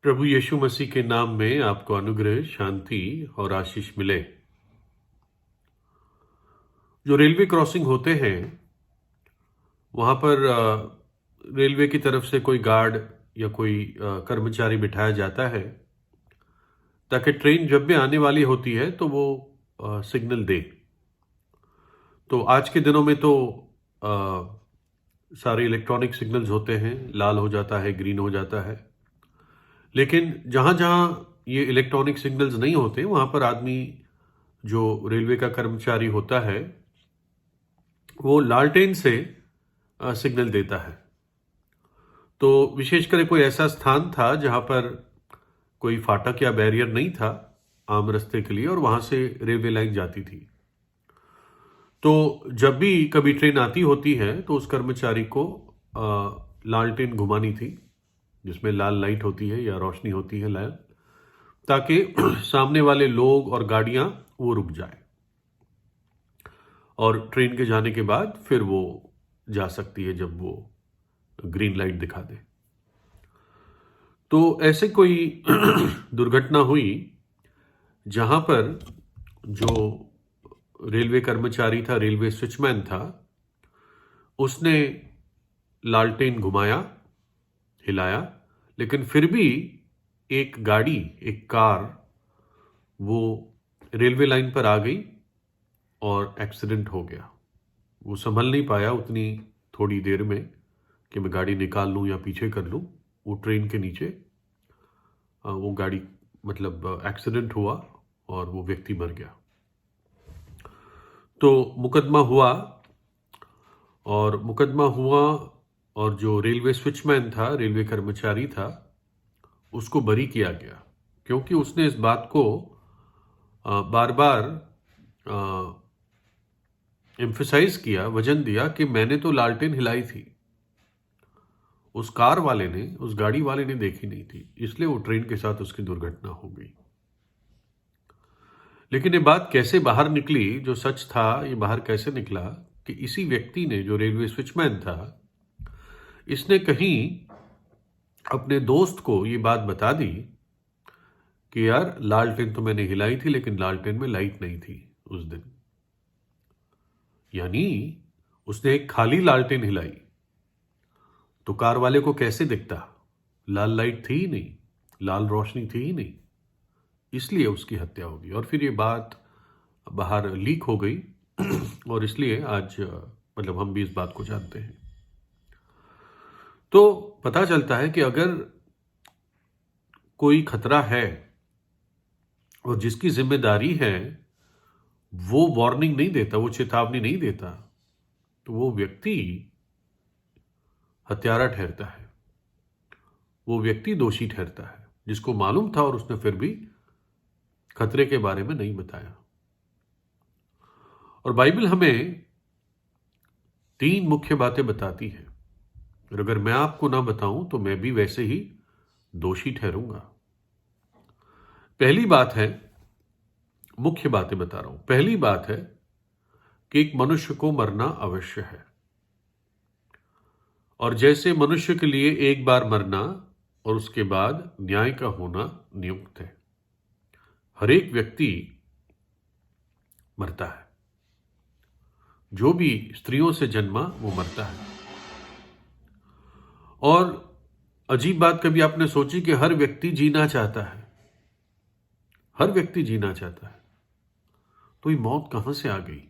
प्रभु यीशु मसीह के नाम में आपको अनुग्रह, शांति और आशीष मिले। जो रेलवे क्रॉसिंग होते हैं वहाँ पर रेलवे की तरफ से कोई गार्ड या कोई कर्मचारी बिठाया जाता है ताकि ट्रेन जब भी आने वाली होती है तो वो सिग्नल दे। तो आज के दिनों में तो सारे इलेक्ट्रॉनिक सिग्नल्स होते हैं, लाल हो जाता है, ग्रीन हो जाता है। लेकिन जहाँ जहाँ ये इलेक्ट्रॉनिक सिग्नल्स नहीं होते वहाँ पर आदमी जो रेलवे का कर्मचारी होता है वो लालटेन से सिग्नल देता है। तो विशेषकर कोई ऐसा स्थान था जहाँ पर कोई फाटक या बैरियर नहीं था आम रास्ते के लिए और वहाँ से रेलवे लाइन जाती थी। तो जब भी कभी ट्रेन आती होती है तो उस कर्मचारी को लालटेन घुमानी थी जिसमें लाल लाइट होती है या रोशनी होती है लाल, ताकि सामने वाले लोग और गाड़ियां वो रुक जाए और ट्रेन के जाने के बाद फिर वो जा सकती है जब वो ग्रीन लाइट दिखा दे। तो ऐसे कोई दुर्घटना हुई जहां पर जो रेलवे कर्मचारी था, रेलवे स्विचमैन था, उसने लालटेन घुमाया, हिलाया, लेकिन फिर भी एक गाड़ी, एक कार वो रेलवे लाइन पर आ गई और एक्सीडेंट हो गया। वो संभल नहीं पाया उतनी थोड़ी देर में कि मैं गाड़ी निकाल लूं या पीछे कर लूं। वो ट्रेन के नीचे वो गाड़ी मतलब एक्सीडेंट हुआ और वो व्यक्ति मर गया। तो मुकदमा हुआ और जो रेलवे स्विचमैन था, रेलवे कर्मचारी था, उसको बरी किया गया क्योंकि उसने इस बात को बार बार एम्फसाइज किया, वजन दिया कि मैंने तो लालटेन हिलाई थी, उस कार वाले ने, उस गाड़ी वाले ने देखी नहीं थी, इसलिए वो ट्रेन के साथ उसकी दुर्घटना हो गई। लेकिन ये बात कैसे बाहर निकली, जो सच था ये बाहर कैसे निकला कि इसी व्यक्ति ने, जो रेलवे स्विचमैन था, इसने कहीं अपने दोस्त को ये बात बता दी कि यार लालटेन तो मैंने हिलाई थी लेकिन लालटेन में लाइट नहीं थी उस दिन। यानी उसने एक खाली लालटेन हिलाई तो कार वाले को कैसे दिखता? लाल लाइट थी ही नहीं, लाल रोशनी थी ही नहीं, इसलिए उसकी हत्या होगी। और फिर ये बात बाहर लीक हो गई और इसलिए आज मतलब हम भी इस बात को जानते हैं। तो पता चलता है कि अगर कोई खतरा है और जिसकी जिम्मेदारी है वो वार्निंग नहीं देता, वो चेतावनी नहीं देता, तो वो व्यक्ति हत्यारा ठहरता है, वो व्यक्ति दोषी ठहरता है, जिसको मालूम था और उसने फिर भी खतरे के बारे में नहीं बताया। और बाइबल हमें 3 मुख्य बातें बताती है और अगर मैं आपको ना बताऊं तो मैं भी वैसे ही दोषी ठहरूंगा। पहली बात है, मुख्य बातें बता रहा हूं, पहली बात है कि एक मनुष्य को मरना अवश्य है और जैसे मनुष्य के लिए एक बार मरना और उसके बाद न्याय का होना नियुक्त है। हर एक व्यक्ति मरता है, जो भी स्त्रियों से जन्मा वो मरता है। और अजीब बात कभी आपने सोची कि हर व्यक्ति जीना चाहता है, हर व्यक्ति जीना चाहता है, तो ये मौत कहां से आ गई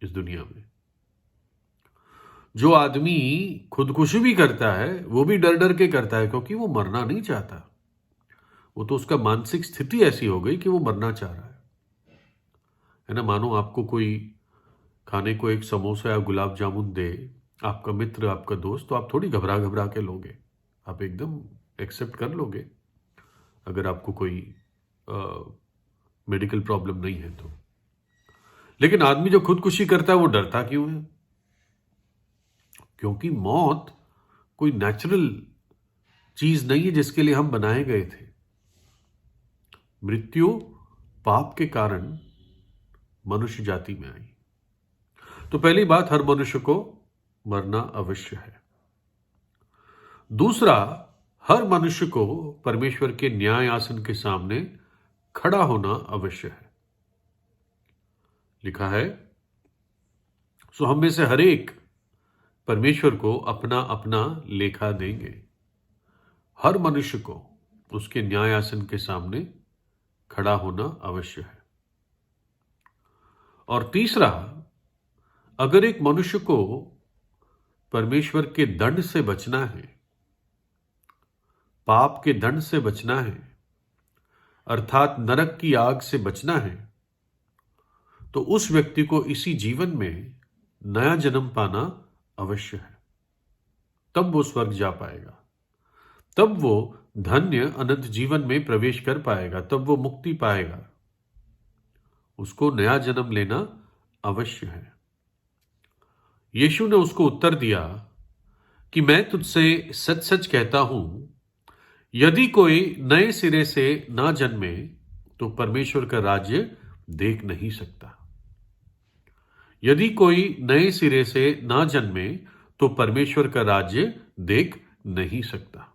इस दुनिया में? जो आदमी खुदकुशी भी करता है वो भी डर डर के करता है क्योंकि वो मरना नहीं चाहता। वो तो उसका मानसिक स्थिति ऐसी हो गई कि वो मरना चाह रहा है ना। मानो आपको कोई खाने को एक समोसा या गुलाब जामुन दे, आपका मित्र, आपका दोस्त, तो आप थोड़ी घबरा घबरा के लोगे, आप एकदम एक्सेप्ट कर लोगे अगर आपको कोई मेडिकल प्रॉब्लम नहीं है तो। लेकिन आदमी जो खुदकुशी करता है वो डरता क्यों है? क्योंकि मौत कोई नेचुरल चीज नहीं है जिसके लिए हम बनाए गए थे। मृत्यु पाप के कारण मनुष्य जाति में आई। तो पहली बात, हर मनुष्य को मरना अवश्य है। दूसरा, हर मनुष्य को परमेश्वर के न्याय आसन के सामने खड़ा होना अवश्य है। लिखा है, सो हम में से हर एक परमेश्वर को अपना अपना लेखा देंगे। हर मनुष्य को उसके न्याय आसन के सामने खड़ा होना अवश्य है। और तीसरा, अगर एक मनुष्य को परमेश्वर के दंड से बचना है, पाप के दंड से बचना है, अर्थात नरक की आग से बचना है, तो उस व्यक्ति को इसी जीवन में नया जन्म पाना अवश्य है। तब वो स्वर्ग जा पाएगा, तब वो धन्य अनंत जीवन में प्रवेश कर पाएगा, तब वो मुक्ति पाएगा। उसको नया जन्म लेना अवश्य है। यीशु ने उसको उत्तर दिया कि मैं तुझसे सच सच कहता हूं, यदि कोई नए सिरे से ना जन्मे तो परमेश्वर का राज्य देख नहीं सकता। यदि कोई नए सिरे से ना जन्मे तो परमेश्वर का राज्य देख नहीं सकता।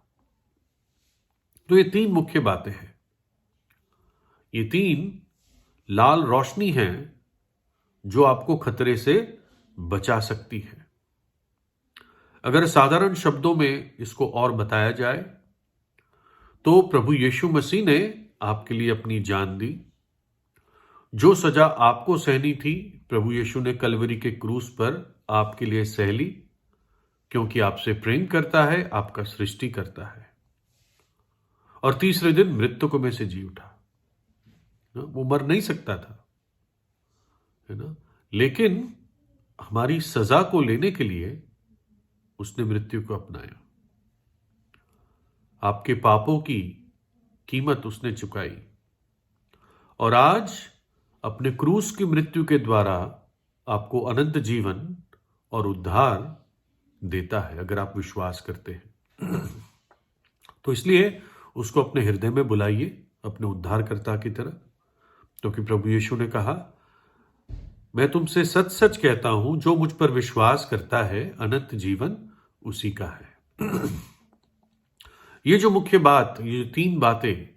तो ये तीन मुख्य बातें हैं। ये तीन लाल रोशनी है जो आपको खतरे से बचा सकती है। अगर साधारण शब्दों में इसको और बताया जाए तो प्रभु यीशु मसीह ने आपके लिए अपनी जान दी। जो सजा आपको सहनी थी, प्रभु यीशु ने कलवरी के क्रूस पर आपके लिए सह ली, क्योंकि आपसे प्रेम करता है, आपका सृष्टि करता है। और तीसरे दिन मृतकों में से जी उठा। वो मर नहीं सकता था, है ना, लेकिन हमारी सजा को लेने के लिए उसने मृत्यु को अपनाया। आपके पापों की कीमत उसने चुकाई और आज अपने क्रूस की मृत्यु के द्वारा आपको अनंत जीवन और उद्धार देता है, अगर आप विश्वास करते हैं। तो इसलिए उसको अपने हृदय में बुलाइए, अपने उद्धारकर्ता की तरह, क्योंकि प्रभु यीशु ने कहा, मैं तुमसे सच सच कहता हूं, जो मुझ पर विश्वास करता है अनंत जीवन उसी का है। ये जो मुख्य बात, ये जो तीन बातें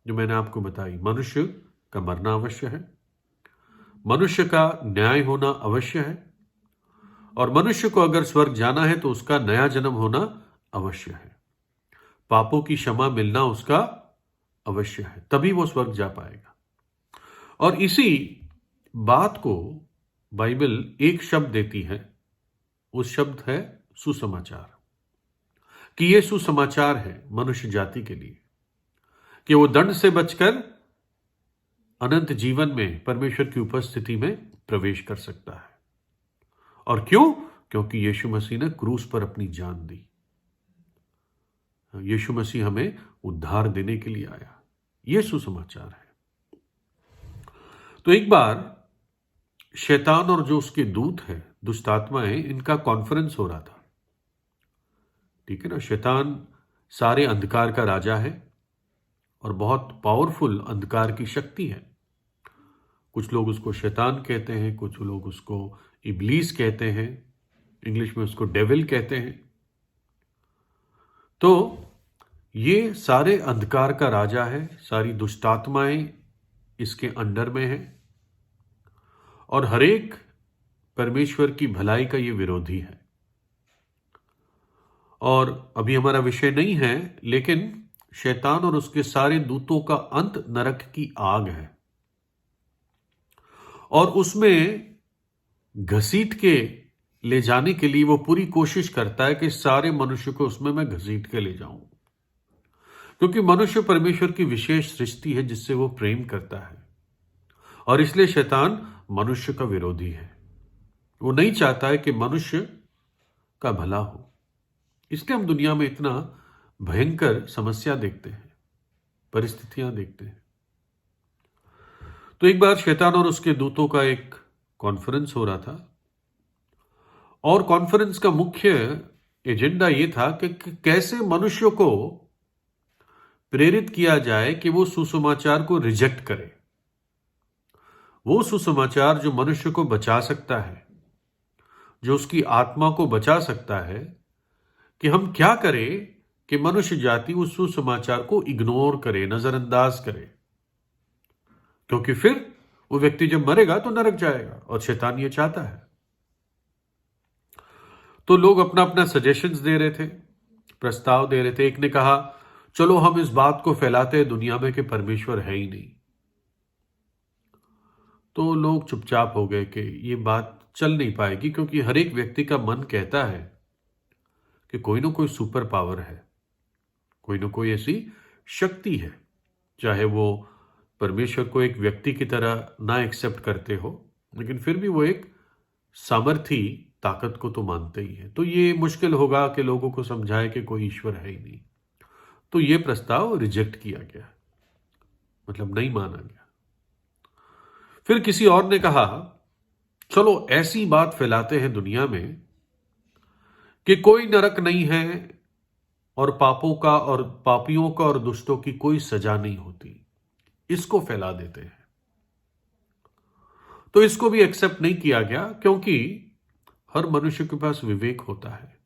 जो मैंने आपको बताई, मनुष्य का मरना अवश्य है, मनुष्य का न्याय होना अवश्य है, और मनुष्य को अगर स्वर्ग जाना है तो उसका नया जन्म होना अवश्य है। पापों की क्षमा मिलना उसका अवश्य है, तभी वो स्वर्ग जा पाएगा। और इसी बात को बाइबल एक शब्द देती है, उस शब्द है सुसमाचार, कि ये सुसमाचार है मनुष्य जाति के लिए कि वो दंड से बचकर अनंत जीवन में परमेश्वर की उपस्थिति में प्रवेश कर सकता है। और क्यों? क्योंकि यीशु मसीह ने क्रूस पर अपनी जान दी। यीशु मसीह हमें उद्धार देने के लिए आया। यह सुसमाचार है। तो एक बार शैतान और जो उसके दूत है, दुष्ट आत्माएं, इनका कॉन्फ्रेंस हो रहा था। ठीक है ना। शैतान सारे अंधकार का राजा है और बहुत पावरफुल अंधकार की शक्ति है। कुछ लोग उसको शैतान कहते हैं, कुछ लोग उसको इब्लीस कहते हैं, इंग्लिश में उसको डेविल कहते हैं। तो ये सारे अंधकार का राजा है, सारी दुष्टात्माएं इसके अंडर में है, और हर एक परमेश्वर की भलाई का ये विरोधी है। और अभी हमारा विषय नहीं है, लेकिन शैतान और उसके सारे दूतों का अंत नरक की आग है, और उसमें घसीट के ले जाने के लिए वो पूरी कोशिश करता है कि सारे मनुष्य को उसमें मैं घसीट के ले जाऊं, क्योंकि मनुष्य परमेश्वर की विशेष सृष्टि है जिससे वो प्रेम करता है, और इसलिए शैतान मनुष्य का विरोधी है। वो नहीं चाहता है कि मनुष्य का भला हो। इसलिए हम दुनिया में इतना भयंकर समस्या देखते हैं, परिस्थितियां देखते हैं। तो एक बार शैतान और उसके दूतों का एक कॉन्फ्रेंस हो रहा था, और कॉन्फ्रेंस का मुख्य एजेंडा यह था कि कैसे मनुष्य को प्रेरित किया जाए कि वो सुसमाचार को रिजेक्ट करे। वो सुसमाचार जो मनुष्य को बचा सकता है, जो उसकी आत्मा को बचा सकता है, कि हम क्या करें कि मनुष्य जाति उस सुसमाचार को इग्नोर करे, नजरअंदाज करे, क्योंकि फिर वो व्यक्ति जब मरेगा तो नरक जाएगा और शैतान ये चाहता है। तो लोग अपना अपना सजेशंस दे रहे थे, प्रस्ताव दे रहे थे। एक ने कहा चलो हम इस बात को फैलाते हैं दुनिया में कि परमेश्वर है ही नहीं। तो लोग चुपचाप हो गए कि ये बात चल नहीं पाएगी, क्योंकि हर एक व्यक्ति का मन कहता है कि कोई ना कोई सुपर पावर है, कोई ना कोई ऐसी शक्ति है, चाहे वो परमेश्वर को एक व्यक्ति की तरह ना एक्सेप्ट करते हो, लेकिन फिर भी वो एक सामर्थी ताकत को तो मानते ही है। तो ये मुश्किल होगा कि लोगों को समझाए कि कोई ईश्वर है ही नहीं। तो ये प्रस्ताव रिजेक्ट किया गया, मतलब नहीं माना गया। फिर किसी और ने कहा चलो ऐसी बात फैलाते हैं दुनिया में कि कोई नरक नहीं है और पापों का और पापियों का और दुष्टों की कोई सजा नहीं होती, इसको फैला देते हैं। तो इसको भी एक्सेप्ट नहीं किया गया, क्योंकि हर मनुष्य के पास विवेक होता है।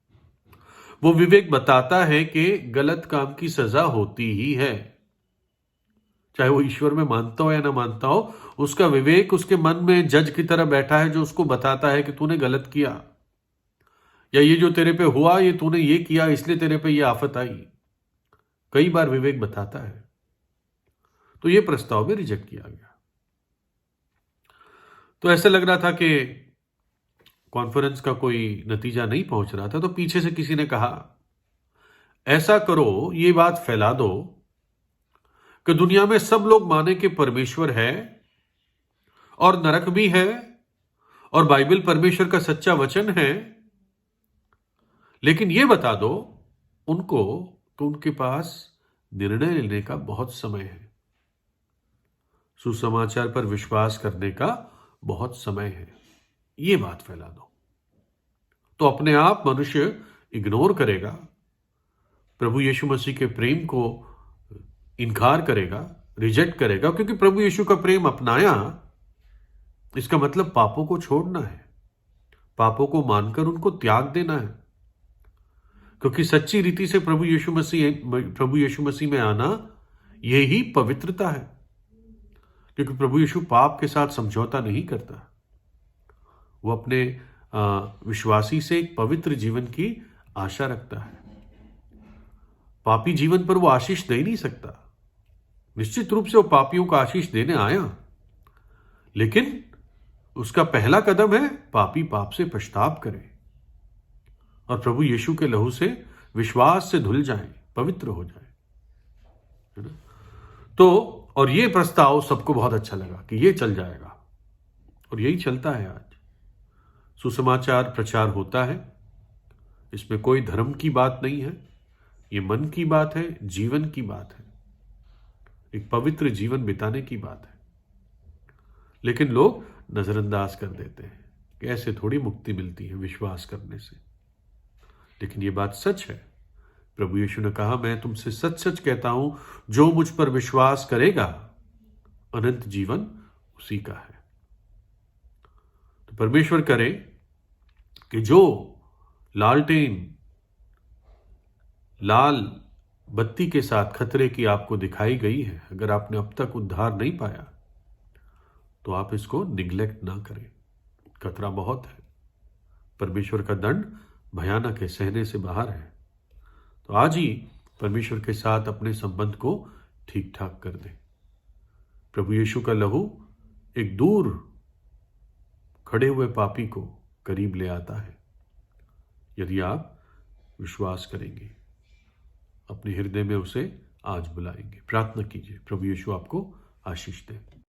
वो विवेक बताता है कि गलत काम की सजा होती ही है, चाहे वो ईश्वर में मानता हो या ना मानता हो। उसका विवेक उसके मन में जज की तरह बैठा है, जो उसको बताता है कि तूने गलत किया, या ये जो तेरे पे हुआ ये तूने ये किया इसलिए तेरे पे ये आफत आई। कई बार विवेक बताता है। तो ये प्रस्ताव भी रिजेक्ट किया गया। तो ऐसा लग रहा था कि कॉन्फ्रेंस का कोई नतीजा नहीं पहुंच रहा था। तो पीछे से किसी ने कहा ऐसा करो, ये बात फैला दो कि दुनिया में सब लोग माने कि परमेश्वर है और नरक भी है और बाइबल परमेश्वर का सच्चा वचन है, लेकिन यह बता दो उनको कि उनके पास निर्णय लेने का बहुत समय है, सुसमाचार पर विश्वास करने का बहुत समय है। यह बात फैला दो। तो अपने आप मनुष्य इग्नोर करेगा, प्रभु यीशु मसीह के प्रेम को इनकार करेगा, रिजेक्ट करेगा, क्योंकि प्रभु यीशु का प्रेम अपनाया, इसका मतलब पापों को छोड़ना है, पापों को मानकर उनको त्याग देना है। क्योंकि सच्ची रीति से प्रभु यीशु मसीह में आना यही पवित्रता है, क्योंकि प्रभु यीशु पाप के साथ समझौता नहीं करता। वो अपने विश्वासी से एक पवित्र जीवन की आशा रखता है। पापी जीवन पर वो आशीष दे नहीं सकता। निश्चित रूप से वो पापियों को आशीष देने आया, लेकिन उसका पहला कदम है पापी पाप से पछताव करे और प्रभु यीशु के लहू से विश्वास से धुल जाए, पवित्र हो जाए, है ना। तो और ये प्रस्ताव सबको बहुत अच्छा लगा कि ये चल जाएगा, और यही चलता है आज। सुसमाचार प्रचार होता है, इसमें कोई धर्म की बात नहीं है, ये मन की बात है, जीवन की बात है, एक पवित्र जीवन बिताने की बात है। लेकिन लोग नजरअंदाज कर देते हैं कि ऐसे थोड़ी मुक्ति मिलती है विश्वास करने से। लेकिन ये बात सच है। प्रभु यीशु ने कहा मैं तुमसे सच सच कहता हूं, जो मुझ पर विश्वास करेगा अनंत जीवन उसी का है। तो परमेश्वर करे कि जो लालटेन लाल बत्ती के साथ खतरे की आपको दिखाई गई है, अगर आपने अब तक उद्धार नहीं पाया तो आप इसको निग्लेक्ट ना करें। खतरा बहुत है, परमेश्वर का दंड भयानक है, सहने से बाहर है। तो आज ही परमेश्वर के साथ अपने संबंध को ठीक ठाक कर दें। प्रभु यीशु का लहू एक दूर खड़े हुए पापी को करीब ले आता है, यदि आप विश्वास करेंगे, अपने हृदय में उसे आज बुलाएंगे। प्रार्थना कीजिए, प्रभु यीशु आपको आशीष दे।